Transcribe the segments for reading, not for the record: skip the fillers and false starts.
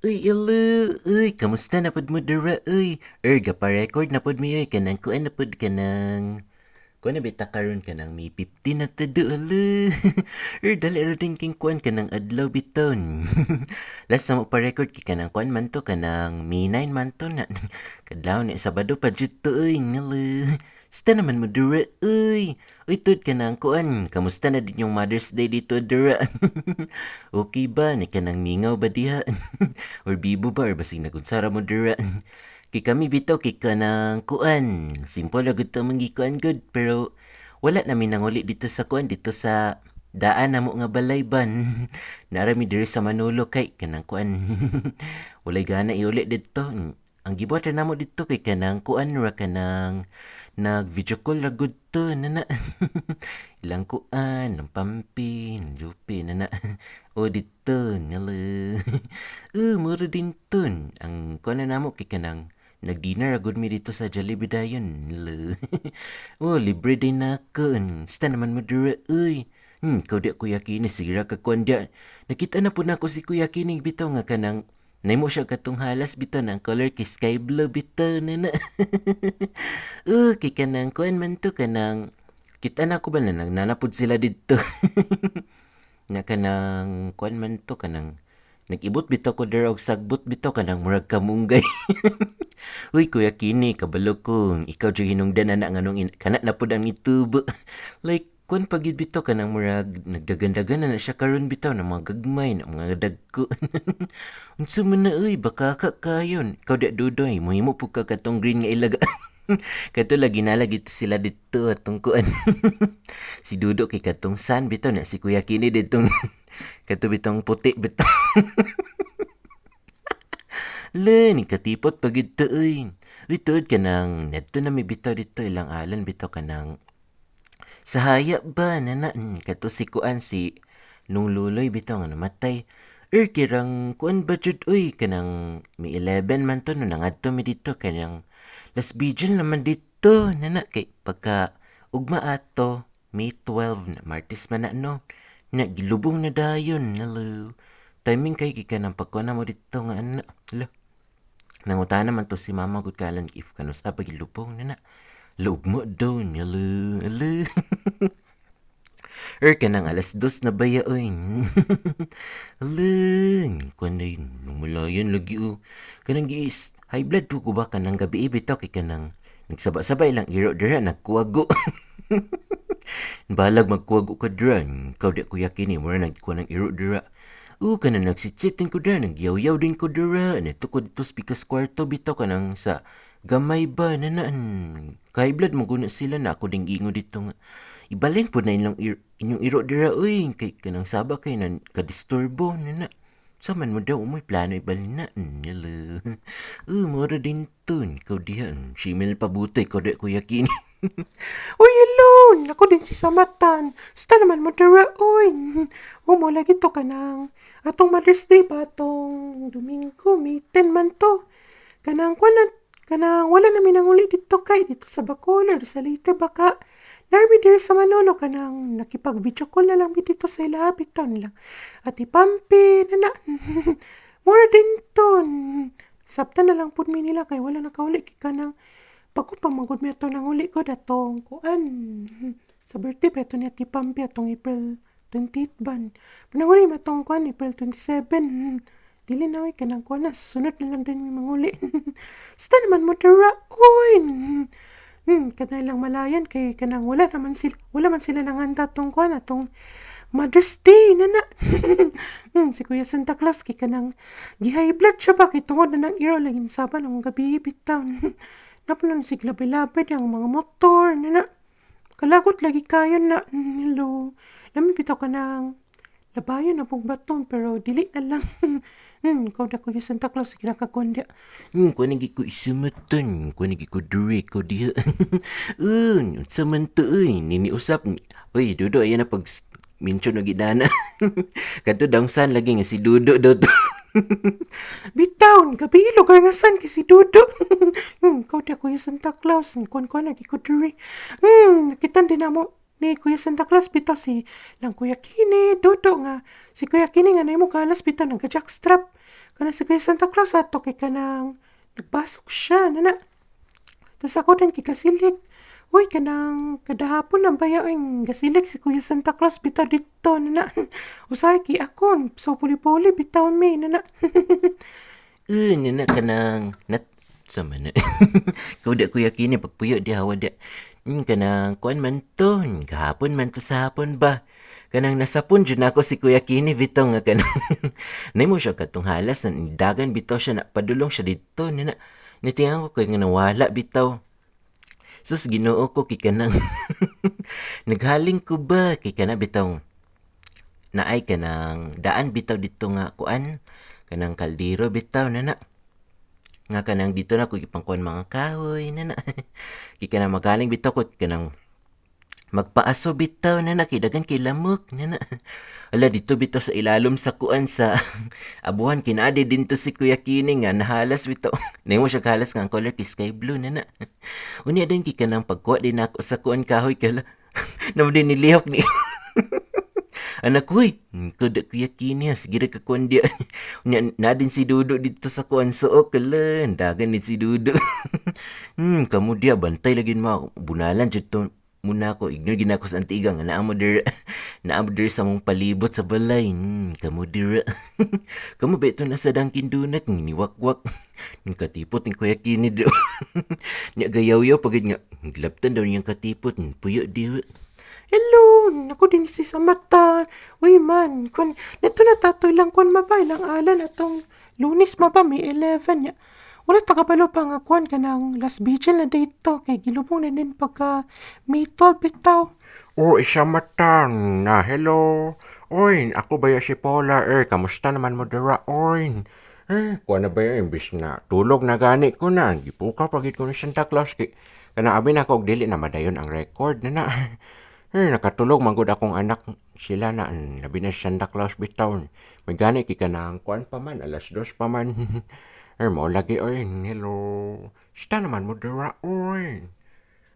Uy, ilo, uy, kamusta na pod mo dira, uy? Gapa-record na pod mi, uy, kanang kuan na pod kanang... Kuan na bita karon kanang may 50 na tudo, alo. Dali ro din king kuan kanang adlaw biton. Last na mo pa-record ki kanang kuan man to, kanang May 9 man to na. Kadlaw ni Sabado pa jud to, uy, ngalo. Sta naman mo dira, uy. Uy, tud kanang kuan, kamusta na din yung Mother's Day dito, dira? Okay ba? Ni kanang mingaw ba diha? Or bibo ba? Or basig nagunsara mo dira? Kay kami bitaw kay kanang kuan. Simple ra gud ta mangikuan good pero wala namin nanguli dito sa kuan dito sa daan na mo nga balay ban. Narami diri sa Manolo kay kanang kuan. Walay gana iuli dito. Ang gibuhat ra namo dito kay kanang kuan ra kanang nag video call ra gud to nana. Ilang kuan, ng pampi, ng jupi nana. O dito nala. Mura din ton. Ang kuan na namo kay kanang nag-dinner agad mi dito sa Jollibee dayon. Libre din na ako. Sta naman mo dira, uy. Kau di ako yakini, sigira ka kuan dia. Nakita na po na ako si Kuya Kining bitaw nga kanang naimo siya katong halas bitaw na ang color kay sky blue bitaw na na. Kay kanang kuan man to kanang kita na ko ba na nagnanapod sila dito. Nga kanang kuan man to kanang nag-ibot bitaw ko dira og sagbot bitaw kanang murag kamunggay. Uy, Kuya Kini, kabalo ko. Ikaw dyan hinungdan na nganong kanat na po ang itubo. Like, kung pagid bitaw ka ng murag, nagdagandagan na siya karon bitaw ng mga gagmay, ng mga dagko. Unsa man na, uy, baka ka kayon. Ikaw da dudoy, muhimo po ka katong green nga ilaga. Kato lagi nalagi sila dito atong kuan. Si Dudo kay katong san bitaw na si Kuya Kini ditong kato bitong puti bitaw. Ni katipot pagid to uy. Uy, tuod ka nang, neto na may bitaw dito ilang alan bitaw ka nang, sahaya ba na kato si kuan si nung luloy bitaw nga namatay. Kirang kuan ba jud uy, kanang may 11 man to, no nangadto mi dito, kanang last vigil naman dito, nana, kay pagka ugma ato, May 12 na, Martes man na no, na gilubong na dayon, nalo. Timing kay kika ng pagkuha mo dito nga ana, nanguta naman to si mama gud kalan if kanus pagilubong na na. Luog mo daw niya, ala. Kanang alas 2 na baya, oy. Ala, kuan na yun, numulayan lagi, oh. Kanang giis, high blood po ko ba kanang gabi ibitaw kay kanang nagsaba-sabay lang iro dira nagkuwago. Balag magkuwago ka dira, kau di ko yakin mura nagkuha ng iro dira. Kanang nagsitsit din ko dira, nagyaw-yaw din ko dira. Neto ko dito speakers kwarto bitaw kanang sa gamay ba na naan. Kay blood maguna sila na ako ding ingo dito nga. Ibalin po na inyong iro dira uy. Kay kanang saba kay na kadisturbo na na. Saman mo daw umoy plano ibalin na. Yala. Mora din to. Ikaw diyan. Simil pabutoy ko di ko yakin. Uy, alone! Ako din si Samatan. Sta naman mo dira, uy. Umo lagi to ka nang. Atong Mother's Day ba? Atong Domingo, May 10 man to. Kanang wala namin nang uli dito kay. Dito sa Bacolod, sa Leyte baka. Narmi diri sa Manolo kanang nakipag-video call na lang mi dito sa ilapit to nila. Ati Pampi, na. Mura din ton. Sabta na lang pud mi nila kay wala nakauli kay kanang pagko pamangod mi ato nang uli ko datong kuan. Sa birthday pa ito ni Ati Pampi atong April 28 ban. Pananguli mi atong kuan April 27. Dili na oy kanang kuan na sunod na lang din mi manguli. Sta naman mo dira oy. Kanay lang malayan kay kanang wala man sila nanganda tong kuan atong Mother's Day na. Si Kuya Santa Claus kay kanang gi-high blood siya ba kay tungod na nang iro lang saban ang gabi bitaw. Napunan sig labi-labi ang mga motor na. Kalagot lagi kayo na. Hello. Lami bitaw ka ng labayon na pong baton pero dili na lang. Ikaw na Kuya Santa Claus kinakakondya. Kuan nagi ko isumatan. Kuan nagi ko dure ko diha. Sa man to uy. Nini usap. Uy, Dudo, ayan na pag minchon na gidana. Kanto dangsan lagi nga si Dudo daw to. Bitaw, gabi lugar nga san kay si Dudo. Ikaw na Kuya Santa Claus. Kuan lagi ko diri. Nakitan din na mo. ni Kuya Santa Claus bitaw si lang Kuya Kini, Dodo nga. Si Kuya Kini nga na mo galas bitaw ng jackstrap. Kana si Kuya Santa Claus ato kay kanang nagbasok siya, nana. Tapos ako din kikasilig. Uy, kanang kadahapon ang bayaing gasilig si Kuya Santa Claus bitaw dito, nana. Usay ki akon, so puli-puli bitaw mi, nana. Nana kanang nat sama na. Kau dak Kuya Kini pagpuyo di hawa dak. Kanang kuan man to, kahapon man to sa hapon ba. Kanang nasapon jud ako si Kuya Kini bitaw nga kanang nimo siya katong halas na dagan bitaw siya na padulong siya dito nana. Nitingan ko kay nga nawala bitaw. Sus Ginoo ko kay kanang naghaling ko ba kay kana bitaw naay kanang daan bitaw dito nga kuan kanang kaldero bitaw nana. Nga kanang dito na ko gipangkuan mga kahoy nana. Kay kanang magaling bitaw ko kanang magpaaso bitaw nana kay dagan kay lamok nana. Ala dito bitaw sa ilalom sa kuan sa abuhan kinadi din to si Kuya Kini nga nahalas bitaw. Nimo siya kahalas nga ang color kay sky blue nana. Unya din kay kanang pagkuha din ako sa kuan kahoy kala. Namo din nilihok ni anak ko kuda Kuya Kini sige ra ka kuan dia. Unya na din si Dudo dito sa kuan suok kala dagan ni si Dudo. Kamu dia bantay lagi mo bunalan jud to muna ko ignore gina ko sa antiga nga naa mo der sa mong palibot sa balay. Kamu dira. Kamu beto na sa Dunkin Donut niwakwak. Katipot ni Kuya Kini do. Nya gayaw-yaw pagid nga glaptan daw niyang katipot puyo di. Hello, ako din si sa mata. Uy man, kun neto na tatoy lang kun mabay lang alan atong Lunes maba may 11 ya. Wala takabalo pa nga kuan kanang last vigil na dito kay gilubong na din pagka May 12 bitaw. Oh, isa mata na. Hello. Oy, ako ba si Paula? Kamusta naman mo dira? Oy. Kuha na ba yun? Imbis na tulog na gani ko na. Gipuka pagit ko ni Santa Claus. Kana abin ako og dili na madayon ang record na na. Nakatulog manggod akong anak sila na labi na si Santa Claus bitaw. May gani kika na ang kuan pa man, 2:00 pa man. Mo lagi oy. Hello. Sita naman mo dira oy.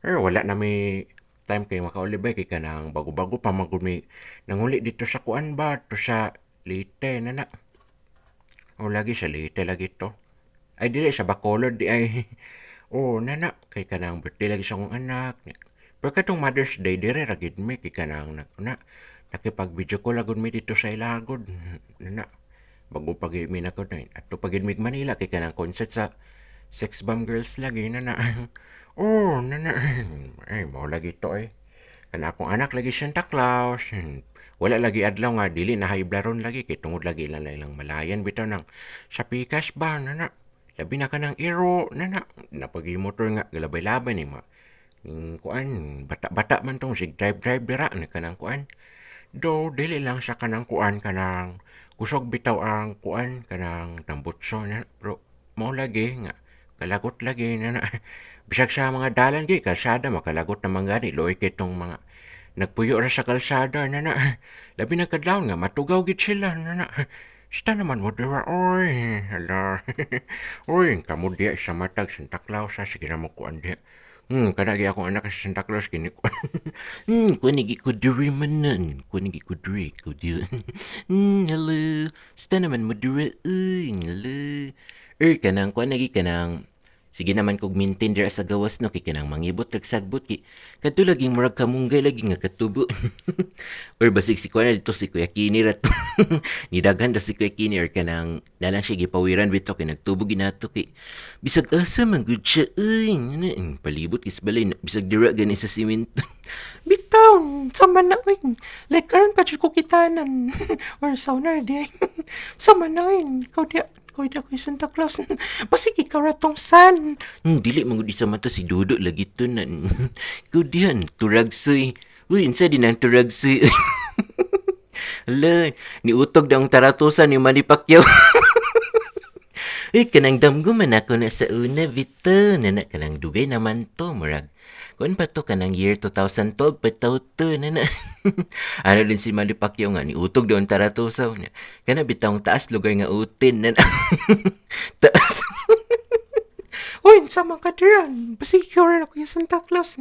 Wala na may time kay makaulibay kay kanang bago-bago pa magud may nanguli dito sa kuan ba to sa Leyte na. O lagi sa Leyte lagi to. Ay dili sa Bacolod di ay. Nana kay kanang birthday lagi sa akong anak. Pero katong Mother's Day dire ra gid mi kay kanang nakipag video call agud mi dito sa Ilagod. Nana bago pag mi na ko na ato pagid mi Manila kay kanang concert sa Sex Bomb Girls lagi nana. Nana. Ay, mo lagi to eh. Kana akong anak lagi Santa Claus. Wala lagi adlaw nga dili na haiblaron lagi kay tungod lagi lang malayan bitaw nang sa pikas ba nana. Labi na ka ng iro nana. Napagi motor nga galabay-labay ni ma. Kuan bata-bata man tong sig drive dira na kanang kuan. Do dili lang sa kanang kuan kanang kusog bitaw ang kuan kanang tambutso na pero mo lagi nga kalagot lagi na. Bisag sa mga dalan gi kalsada makalagot na mga ni loy kitong mga nagpuyo ra sa kalsada na. Labi na kadlawon nga matugaw gid sila na. Sta naman mo dira oy. Hala. Oy, kamo diya sa matag Santa Claus sige na mo kuan diya. Kanagi akong anak sa Santa Claus kini kuan. Kunigi ko diri manan. Kunigi ko diri ko diri. Hello. Sta naman mo diri. Hello. Kanang kuan lagi kanang sige naman kog maintain dira sa gawas no kay kanang mangibot kag sagbot ki kadto laging murag kamunggay lagi nga katubo. Or basig si kuan dito si Kuya Kini ra to. Nidagan da si Kuya Kini or kanang dalang siya gipawiran bitaw kay nagtubo ginato kay bisag asa man gud siya palibot kis balay bisag dira gani sa simento. Bitaw, sama na uy. Like karon pa jud ko kitanan. Or sauna di. Sama na uy. Ikaw di ko Santa Claus. Basig ikaw ra tong san. Dili man gud sa mata si Dodo lagi to na. Kudihan turagsoy. Uy, insa din ang turagsoy. Ala, niutog daw ang taratusan ni Manny Pacquiao. Kanang damgo man ako na sa una, bito. Nana, kanang dugay naman to, murag. Kuan pa to, kanang year 2012, pataw to, nana. Ano din si Manny Pacquiao nga, niutog daw ang taratusaw niya. Kana bitawang taas lugar nga utin, nana. Taas. Uy, sama ka diyan. Basigyo rin ako Kuya Santa Claus.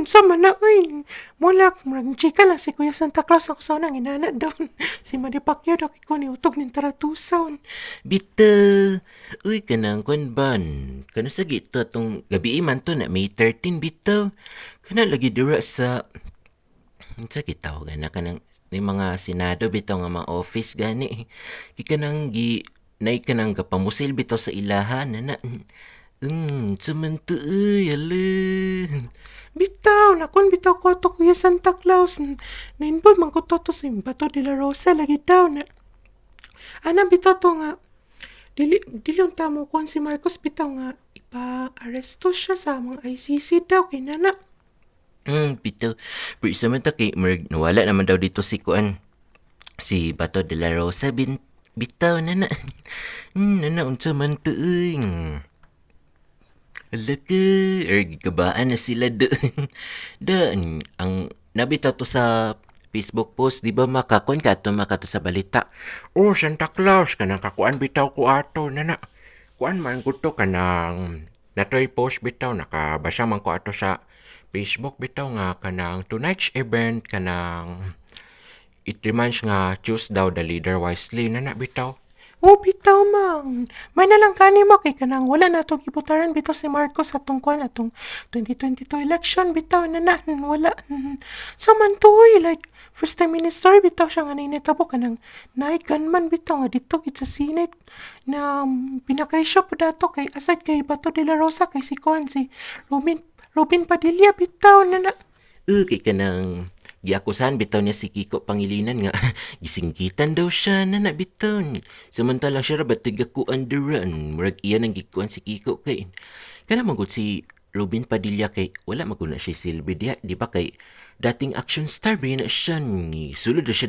Sama na, uy. Mula, murag chika lang si Kuya Santa Claus ako sa unang inana daw. Si Manny Pacquiao daw ko ni utog ng taratusaw. Bitaw, uy, kanang kwan ban. Kano sa gito atong gabi man to na May 13, bitaw. Kana lagi dira sa sa gitaw gana kanang may mga senado bitaw nga mga office gani. Ikanang gi nay kanang gapamusil bitaw sa ilahan na. Sumanto ala. Bitaw, nakon bitaw ko to Kuya Santa Claus. Nainbol man ko to sa Bato de la Rosa lagi daw na. Ana bitaw to nga. Dili yung tamo ko si Marcos bitaw nga ipa-aresto siya sa mga ICC daw kay nana. Bitaw. Pero isa man ta kay Merg, nawala naman daw dito si Kuan. Si Bato de la Rosa bitaw nana. Nana unsa man to uy. Ala ka, gigabaan na sila doon. Daan, ang nabitaw to sa Facebook post, di ba makakon ka to makato sa balita? Oh, Santa Claus, kanang kakuan bitaw ko ato, nana. Kuan man ko to kanang natoy post bitaw, nakabasa man ko ato sa Facebook bitaw nga kanang tonight's event kanang it reminds nga choose daw the leader wisely, nana bitaw. Oh, bitaw mang. May nalang kani mo kay kanang wala na itong ibutaran bitaw si Marcos atong kwan atong 2022 election bitaw na wala. Samantoy like first time minister bitaw siya nga nainitabo kanang gunman bitaw nga dito sa Senate na pinakay siya po dato kay aside kay Bato de la Rosa kay si kwan si Robin Padilla bitaw na. Kay kanang giakusahan bitaw niya si Kiko Pangilinan nga gisingkitan daw siya na bitaw. Samantalang siya rabat tigakuan duran. Murag iyan ang gikuan si Kiko kay. Kana magud si Robin Padilla kay wala maguna siya silbi diha, di ba kay dating action star ba na siya ni sulod na siya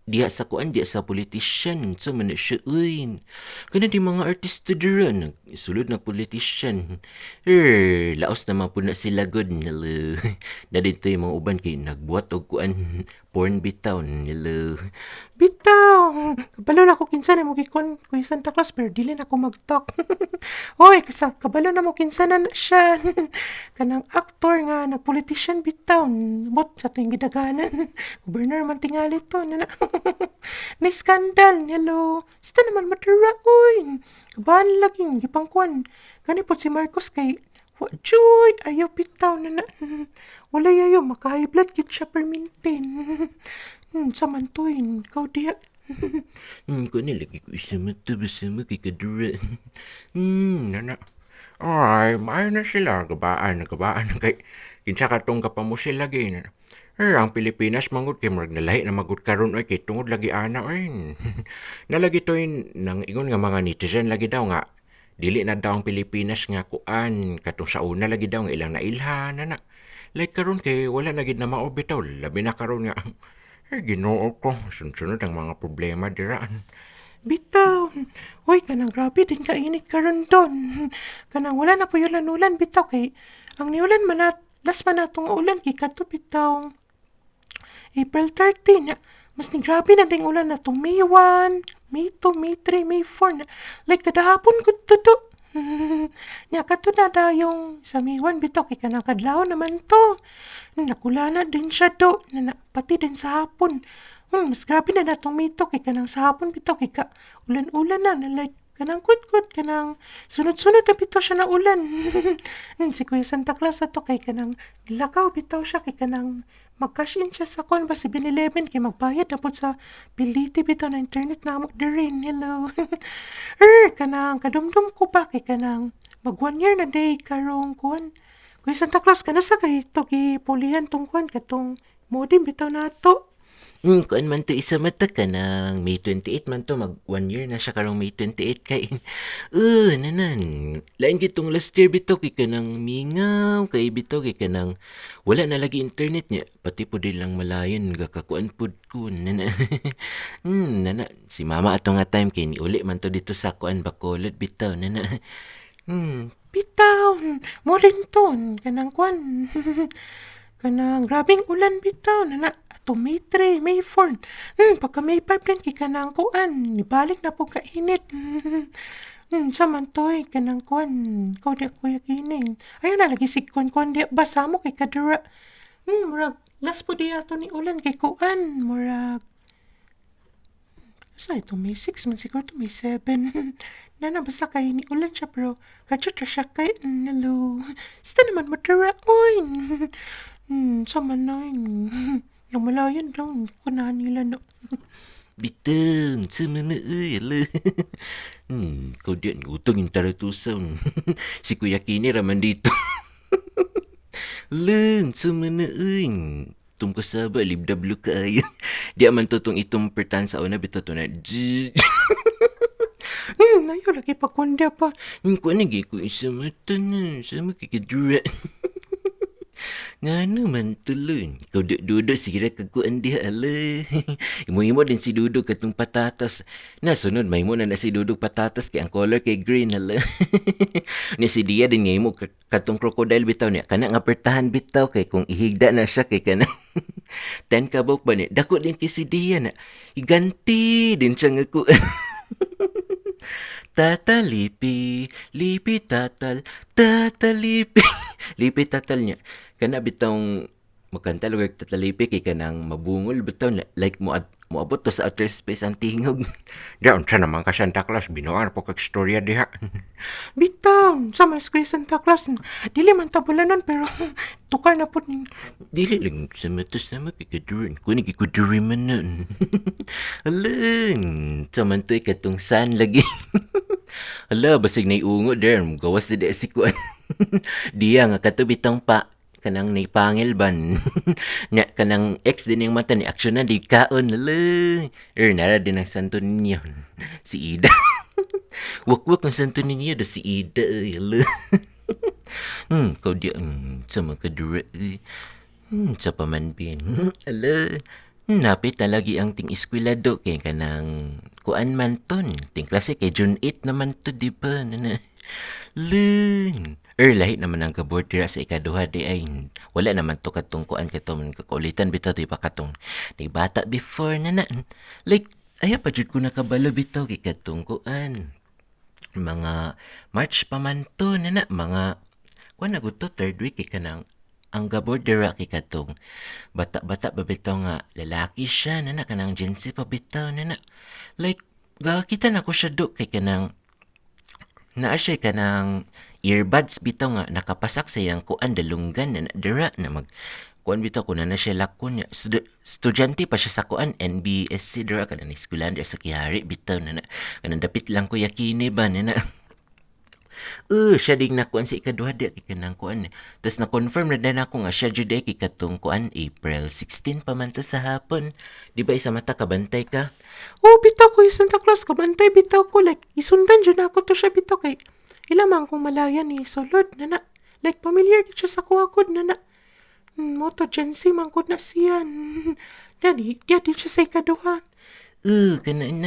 diha sa kuan diha sa politician so man na siya uy. Kana di mga artista duran sulod na politician. Laos naman po na sila good nila. Na dito yung mga uban kay nagbuhat og kuan porn bitaw nila. Bitaw! Kabalo na ko kinsa na mo gikon Kuya Santa Claus pero dili na ko mag-talk. Hoy, kabalo na mo kinsa na siya. Kanang aktor nga nagpolitician bitaw. Bot sa tuwing gidaganan. Governor man tingali to. Ni skandal. Hello. Sita naman matara. Uy. Kabahan laging gipangkuan. Gani po si Marcos kay Joy, ayaw bitaw na. Wala ayaw, maka-high blood kit siya permintin. Samantoy, ikaw diya. Kung nilagi ko isa mata basta makikadura. Nana. Ay, maayo na sila, gabaan kay kinsa katong kapamusil lagi na. Ang Pilipinas mangod kay murag nalahi na magud karon oy kay tungod lagi ana oy. Nalagi to nang ingon nga mga netizen lagi daw nga dili na daw ang Pilipinas nga kuan katong sa una lagi daw nga ilang nailhan na. Like karon kay wala na gid na mao bitaw labi na karon nga Ginoo ko sunod ang mga problema diraan. Bitaw, uy, kanang grabe din ka init karon don. Kanang wala na po yung lanulan bitaw kay ang niulan man last man natong ulan kay kadto bitaw. April 13 na. Mas ni grabe na ding ulan na itong May 1, May 2, May 3, May 4 na. Like kadahapon ko to. Nya kato na yung sa May 1 bitaw kay kanang kadlaw naman to. Nakulana din siya do. Pati din sa hapon. Mas grabe na natong May 2 kay kanang sa hapon bitaw kay ka ulan-ulan na like kanang kut kanang sunod-sunod na bitaw siya na ulan. Si Kuya Santa Claus ato kay kanang nilakaw bitaw siya kay kanang mag-cash in siya sa kon ba si 7-Eleven kay magbayad na po sa bility bitaw na internet na mo rin. Hello. Kanang kadumdum ko ba kay kanang mag 1 year na day karong kuan. Kuya Santa Claus kano sa kay to gipulihan tong kuan katong modem bitaw na to. Kuan man to isa mata ka ng May 28 man to mag 1 year na siya karong May 28 kay nanan lain gitong last year bitaw kay kanang mingaw kay bitaw kay kanang wala na lagi internet niya pati po din lang malayon gakakuan pud ko nana. Nana si mama ato nga time kay ni uli man to dito sa kuan Bacolod bitaw nana. Bitaw, mo rin ton kanang kuan. Kanang grabing ulan bitaw na ato May 3, May 4. Pagka May 5 rin kay kanang kuan, nibalik na po kainit. Samantoy, kanang kwan, kau di kuya kinin. Ayaw na lagi sikon kwan di, basa mo kay kadura. Murag, last po di ato ni ulan kay kuan, murag, sa ito may 6 man siguro ito may 7. Nana basta kay ni ulan siya bro. Kachot ra siya kay hello. Sita naman mo tara oy. Sama na yung malayan daw. Kunahan nila no. Bitang, sama na ala. Kau diyan, utang yung taratusan. Si Kuya Kini raman dito. Lang, sama na Tum kasaba, libdablo kayo. Di aman to tong itong pertan sa una, bito to na. Ayaw lagi pa kunda pa. Kung ano ko isa mata na, sama kikidura. Nga naman tulun. Kau duduk sikira kakuan dia ala. Imo-imo din si duduk katong patatas. Nasunod may mo na si duduk patatas kay ang color kay green ala. Ni si dia din nga imo katong crocodile bitaw niya. Kana nga pertahan bitaw kay kung ihigda na siya kay kana. Ten kabok ba ni? Dako din kay si dia na. Iganti din siya nga kuan. Tata lipi, lipi tatal, tata lipi. Lipi tatal niya. Kana bitong makanta lugar tatalipi kay kanang mabungol bitaw like moabot to sa outer space ang tingog. Diyan siya naman ka Santa Claus, binuan po kag storya diha. Bitaw, sa mas kuya Santa Claus. Dili man tabulanon pero tukar na po ni. Dili lang sama to sama kikadurin. Kung nagkikudurin man nun. Alang, samantoy katong san lagi. Hala, basig na iungo der. Gawas na si kuan. Diya nga katubitang pa. Kanang naipangil ban. Nya kanang ex din yung mata ni aksyon na di kaon. Hala. Nara din ang santo ninyo. Si Ida. Wak-wak ang santo ninyo da si Ida. Hala. Kau dia sama kadura. Sa pamanpin. Hala. Napit na lagi ang ting eskwelado kay kanang kuan man ton. Ting klase kay June 8 naman to di ba? Lun. Lahi naman ang kabord dira sa ikaduha di ay wala naman to katong kuan katong kakaulitan bitaw di pa katong di bata before na. Like ayaw pa jud ko nakabalo bitaw kay katong kuan. Mga March pa man to na mga kuan na to third week kay kanang ang gabor dira kay katong bata-bata pa bitaw nga lalaki siya na kanang Gen Z pa bitaw na. Like gakita na ko siya do kay kanang naa siya kanang earbuds bitaw nga nakapasak sa iyang kuan dalunggan na dira na mag kuan bitaw ko na siya lakon niya. Estudyante pa siya sa kuan NBSC dira kanang eskwelahan dira sa Kihari bitaw na kanang dapit lang ko yakini ba na. Siya ding nakuan sa ikaduha di kanang kuan. Tapos na-confirm na din ako nga siya jud kay katong kuan April 16 pa man to sa hapon. Di ba isa mata kabantay ka? Bitaw ko yung Santa Claus, kabantay bitaw ko. Like, isundan dyan ako to siya bitaw kay. Ilamang kong malaya ni Solod, nana. Like, familiar gid siya sa kuwakod, nana. Moto Gen Z, mangkod na siya. Di siya sa ikaduhan. Kanang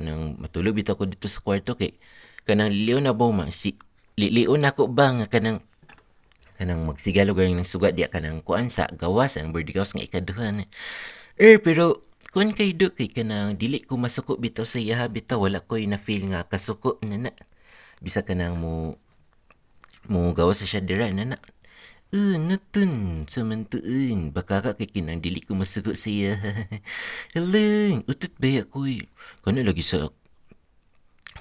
nang matulog bitaw ko dito sa kwarto kay kanang liliw na ba liliw na ko ba nga kanang magsigalog ng sugat diya kanang kuan sa gawas ang birthday house nga ikaduhan. Pero kuan kay do kay kanang dili ko masuko bitaw sa iya bitaw wala ko'y na feel nga kasuko na bisa kanang mo gawas sa siya dira na natun samantuin baka ka kay kinang dili ko masuko sa iya. Halang utot ba ako'y kano lagi sa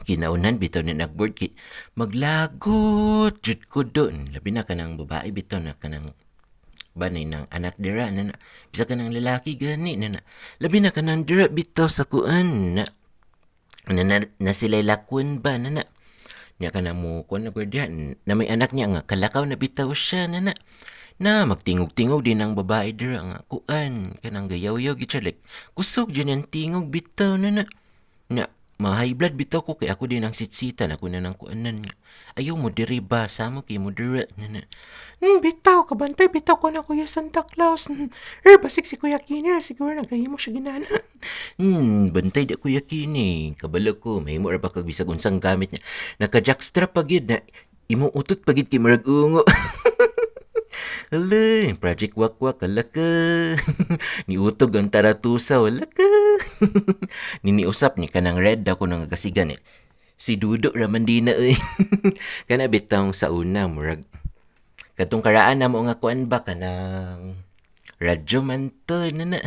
kinaunan bitaw na nagboard kay maglagot jud ko doon labi na kanang babae bitaw na kanang banay ng anak dira na bisa kanang lalaki gani na labi na kanang dira bitaw sa kuan na sila lakon ba na nya kanang mo kuan na guardian na may anak niya nga kalakaw na bitaw siya na magtingog-tingog din ang babae dira nga kuan kanang gayaw-yaw gid siya like kusog dyan ang tingog bitaw na ma-high blood bitaw ko kay ako din ang sitsitan ako na ng kuanan. Ayaw mo diri ba? Samo kay mo dira. Bitaw, kabantay bitaw ko na Kuya Santa Claus. Basig si Kuya Kini, siguro nagahimo siya ginana. Bantay da Kuya Kini. Kabalo ko, may mo ba kag bisag unsang gamit niya. Naka-jackstrap pagid na imo utot pagid kay murag ungo. Hala, Project Wakwak, ala ka. Niutog ang taratusa, wala ka. Niniusap ni kanang red ako nang kasigan Si Dudok raman di na kana bitang sa una murag katong karaan na mo nga kuan ba kanang radyo man to na.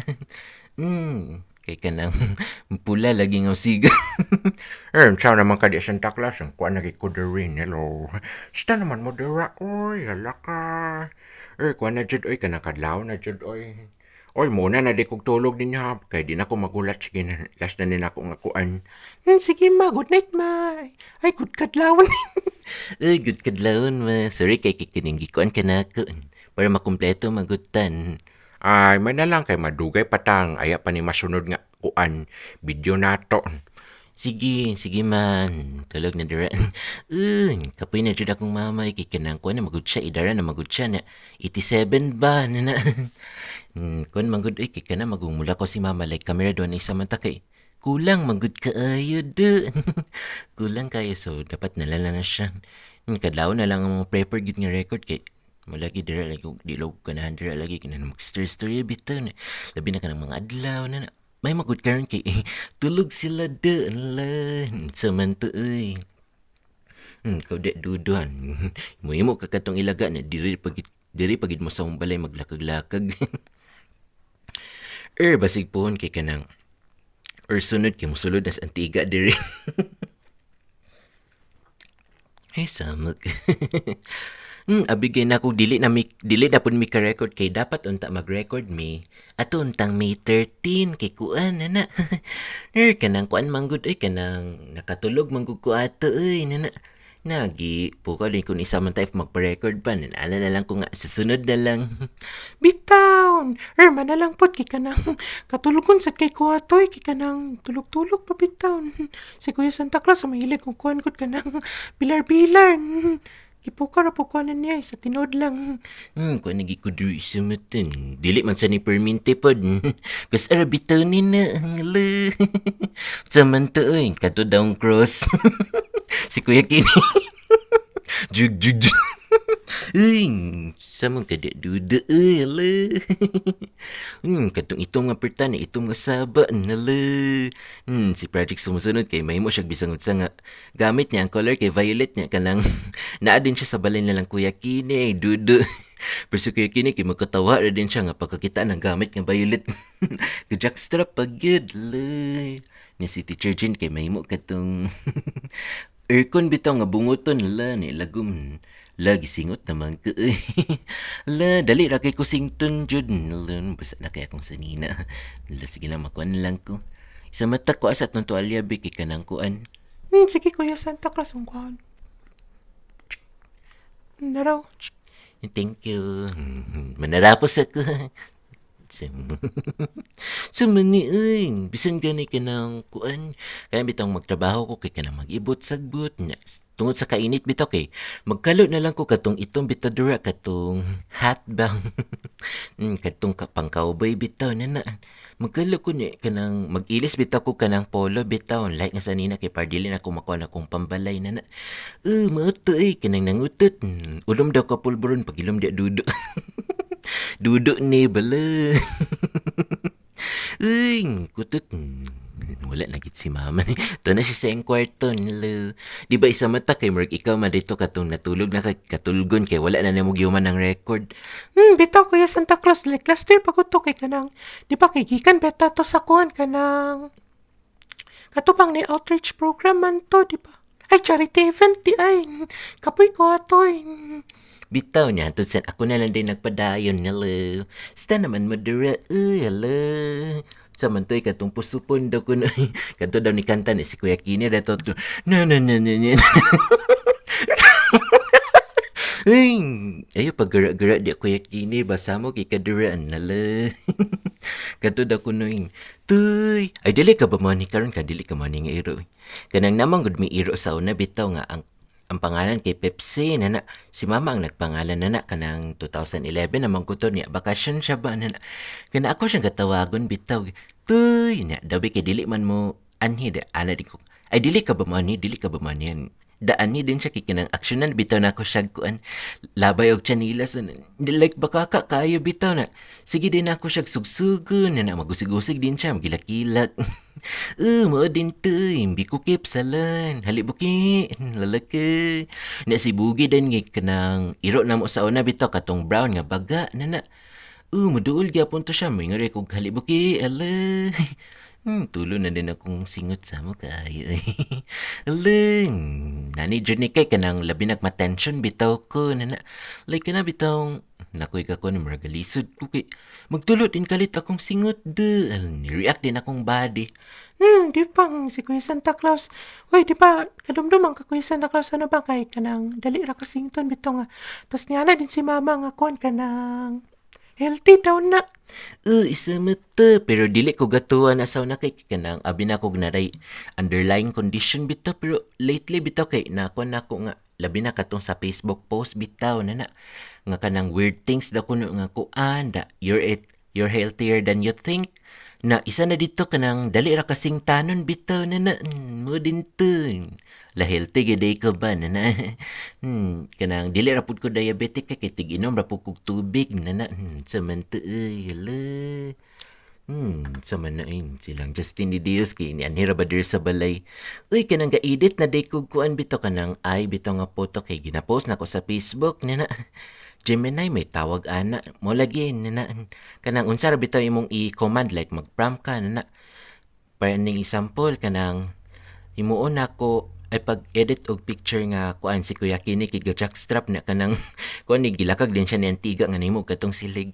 Kay kanang pula lagi nga siga. Saan naman ka di Santa Claus? Ang kuha nagay ko rin. Hello. Sta naman mo dira, oy. Hala ka. Kuha na jud, oy. Kanakadlaw na jud, oy. Oy, muna na di kog tulog din ha. Kaya di na ko magulat. Sige na, last na din ako nga kuan. Sige ma, good night ma. Ay, good kadlawon. Ay, good kadlawon ma. Sorry kay kikining gikuan ka na ako. Para makumpleto magutan. Ay, may na lang kay madugay patang. Aya pa ni masunod nga kuan. Video nato. Sige man. Tulog na dira. Kapoy na jud akong mama. Kay kanang kuan na magud siya. Idara na magud siya na. 87 ba? Na. Kuan magud ay kay kana magumula ko si mama. Like camera doon isa man ta kay. Kulang magud kaayo de. Kulang kayo so dapat nalala na siya. Kadlaw na lang ang mga prepare gid nga record kay malagi dira lagi di log kanahan dira lagi kinang mag-story bitaw na. Labi na kanang mga adlaw na. May magud karon kay tulog sila de lan samanto ay. Kau dek duduan. Mo ka katong ilaga na diri pagid mo sa balay maglakag-lakag. Basig pohon kay kanang sunod kay mosulod nas antiga diri. Hey samok. Abigay na ko dili na pud mi ka record kay dapat unta mag-record mi ato untang May 13 kay kuan na. Kanang kuan manggod ay kanang nakatulog manggod ko ato ay na. Nagi pukaw din kun isa man tayo magpa-record pa nala na lang ko nga susunod na lang. Bitaw. Man na lang pod kay kanang katulugon sa kay kuwatoy kay kanang tulog-tulog pa bitaw. Si Kuya Santa Claus mahilig kung kuan gud kanang bilar-bilar. Ipukar po ko niya sa tinod lang. Kuan nagi ko diri sa matan. Dili man sa ni perminte pod. Kas arabitaw ni na. Samanta oy, kato down cross. Si Kuya Kini. Jug. Samang kada duda ala. Katong itong nga pertana, itong nga saba nala. Si Project sumusunod kay may mo siya bisang sa nga gamit niya ang color kay violet niya kanang naa din siya sa balay na lang Kuya Kini, duda. Pero si Kuya Kini kay magkatawa ra din siya nga pagkakita ng gamit nga violet. Kajakstrap pagid la. Ni si Teacher Jean kay may mo katong aircon bitaw nga bunguton la ni lagum. Lagi singot naman ko. La, dali ra kay ko sington jud. La, basa na kaya akong sanina. La, sige na makuan lang ko. Isa mata ko asat ng tuwalya bi kay kanang kuan. Sige Kuya Santa Claus ang kuan. Naraw. Thank you. Manarapos ako. Sumani bisan gani ka ng kuan. Kaya bitang magtrabaho ko kay ka na mag-ibot sagbot. Tungod sa kainit bitaw kay magkalo na lang ko katong itong bitaw dura katong hat bang. Katong pang cowboy bitaw na. Magkalo ko ni kanang mag-ilis bitaw ko kanang polo bitaw. Like nga sanina kay pardili na ko makuha na kong pambalay na. Mauto kanang nangutot. Ulom daw ka pulburon pag ilom di dudo. Duduk ni bala. Kutut. Wala lagi si mama ni. Ito na siya sa kwarto nila. Di ba isa mata kay Mark ikaw man dito katong natulog na katulgon kay wala na namog yuman ng record. Bitaw Kuya Santa Claus like last year pagod to kay kanang di ba kay gikan beta to sa kuan kanang katupang ni outreach program man to di ba? Ay charity event di ay. Kapoy ko atoy. Bitaw niya, to sen ako na lang din nagpadayon nila. Sta naman madura, hala. Samantoy katong pusupon daw ko na. Kanto daw ni kanta ni si Kuya Kini dato. Na. Ayo pagara-gara di Kuya Kini basa mo kay kaduraan nala. Kanto daw ko noing. Tuy, ay dili ka ba mo ni karon ka dili ka mo ni nga iro. Kanang namang gud mi iro sa una bitaw nga ang pangalan kay Pepsi nana si mama ang nagpangalan nana kanang 2011 namang ko to niya bakasyon siya ba nana kana ako siyang katawagon bitaw tuy niya dabi kay dili man mo anhi de ana di ko ay dili ka ba man ni daan ni din siya kikinang aksyonan bitaw na ako siya kuan labay og chanilas like baka kayo bitaw na sige din ako siya sugsugon na magusig-usig din siya magilak-kilak. Mo din to imbi ko kipsalan halibuki lalaki na si bugi din nga kanang iro na mo sa una bitaw katong brown nga baga na muduol gyapon to siya may nga kog halibuki ala. Tulo na din akong singot sa mo kayo. Alang, nani dyan ni kay kanang labi nagmatension bitaw ko. Like ka na bitaw, nakoy ka ko na maragalisod ko kay magtulot din kalit akong singot de. Ni-react din akong body. Di pang si Kuya Santa Claus. Uy, di ba, kadumdumang ka Kuya Santa Claus, ano ba kay kanang dali ra kasington bitaw nga. Tas niya na din si mama nga kuan kanang healthy daw na. Isa mata. Pero dili ko gatuan asaw na kay kanang abi na kog naray underlying condition bitaw. Pero lately bitaw kay nakuha na ko nga labi na katong sa Facebook post bitaw na nga kanang weird things da kuno nga kuan da you're healthier than you think. Na isa na dito kanang dali ra kasing tanon bitaw na mo din to. La healthy gid ko ba na kanang dili ra pud ko diabetic kay tig inom ra pud kog tubig na samanta ala. Sama na silang Justin ni Dios kay ni anhira ba dir sa balay. Uy kanang ga-edit na day kog kuan bitaw kanang ay bitaw nga photo kay ginapost na ko sa Facebook na Gemini may tawag ana mo lagi na kanang unsa ra bitaw imong i-command like mag-prompt ka na para ning example kanang himuon ako ay pag-edit og picture nga kuan si Kuya Kini kay jackstrap na kanang kuan ni gilakag din siya ni antiga nga nimo katong silig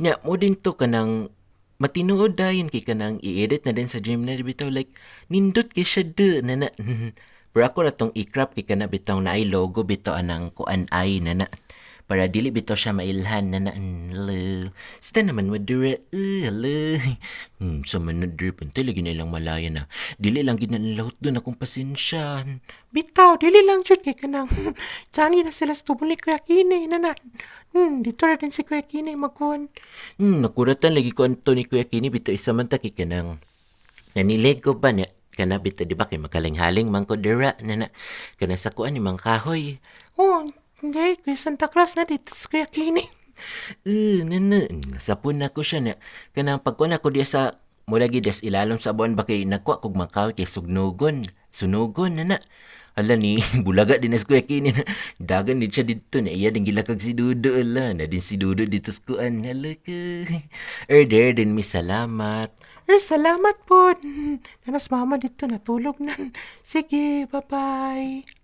nya mo din to kanang matinuod dayon kay kanang i-edit na din sa Gemini bitaw like nindot kay siya de na pero ako ra tong i-crop kay kana bitaw na ay logo bitaw anang kuan ay na para dili bitaw siya mailhan na Sita naman mo dire, sa manadre punta lagi na ilang malaya na. Dili lang ginanlahot doon akong pasensya. Bitaw, dili lang jud kay kanang sani na sila sa tubol ni Kuya Kini na. Dito ra din si Kuya Kini magkuhan. Nakuratan lagi ko anto ni Kuya Kini bitaw isa man ta kay kanang nanileg ko ba niya. Kana bitaw di ba kay makaling-haling man ko dira na kana sa kuan ni mang kahoy. Hindi, Kuya Santa Claus na dito sa Kuya Kini. Nasapon na ko siya na. Kanang pagkuhan ako diya sa mulagi des ilalom sa buwan ba kay nagkuha kog makaw kay sugnugon. Sunugon na. Ala ni, bulaga din as Kuya Kini na. Dagan din siya dito na iya din gilakag si Dudo. Ala, na din si Dudo dito sa kuan. Hala ka. There din mi salamat. Salamat po. Nanas mama dito natulog na. Sige, bye-bye.